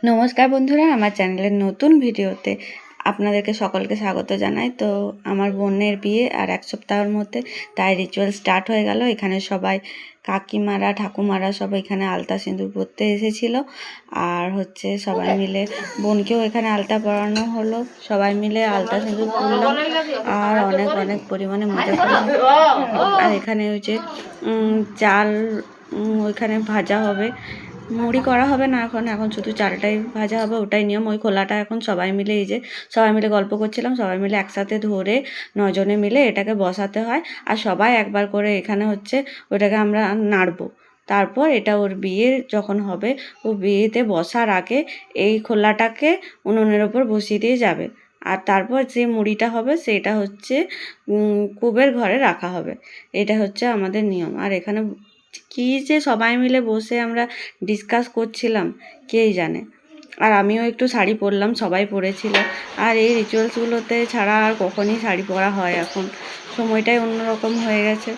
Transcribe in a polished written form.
নমস্কার বন্ধুরা, আমার চ্যানেলের নতুন ভিডিওতে আপনাদেরকে সকলকে স্বাগত জানাই। তো আমার বোনের বিয়ে আর এক সপ্তাহের মধ্যে, তাই রিচুয়াল স্টার্ট হয়ে গেল। এখানে সবাই কাকিমারা ঠাকুমারা সব এখানে আলতা সিঁদুর পরতে এসেছিল। আর সবাই মিলে বোনকেও এখানে আলতা পরানো হলো, সবাই মিলে আলতা সিঁদুর পরলাম আর অনেক অনেক পরিমাণে মজা করলাম। আর এখানে চাল ওইখানে ভাজা হবে, মুড়ি করা হবে না, এখন শুধু চালটাই ভাজা হবে, ওটাই নিয়ম। ওই খোলাটা এখন সবাই মিলে সবাই মিলে গল্প করছিলাম, সবাই মিলে একসাথে ধরে 9 জনে মিলে এটাকে বসাতে হয়। আর সবাই একবার করে এখানে ওটাকে আমরা নাড়বো। তারপর এটা ওর বিয়ে যখন হবে, ও বিয়েতে বসার আগে এই খোলাটাকে উনুনের ওপর বসিয়ে দিয়ে যাবে। আর তারপর যে মুড়িটা হবে সেটা কুবের ঘরে রাখা হবে। এটা আমাদের নিয়ম। আর এখানে কী যে সবাই মিলে বসে আমরা ডিসকাস করছিলাম কেই জানে। আর আমিও একটু শাড়ি পরলাম, সবাই পরেছিল। আর এই রিচুয়ালসগুলোতে ছাড়া আর কখনই শাড়ি পরা হয়, এখন সময়টাই অন্যরকম হয়ে গেছে।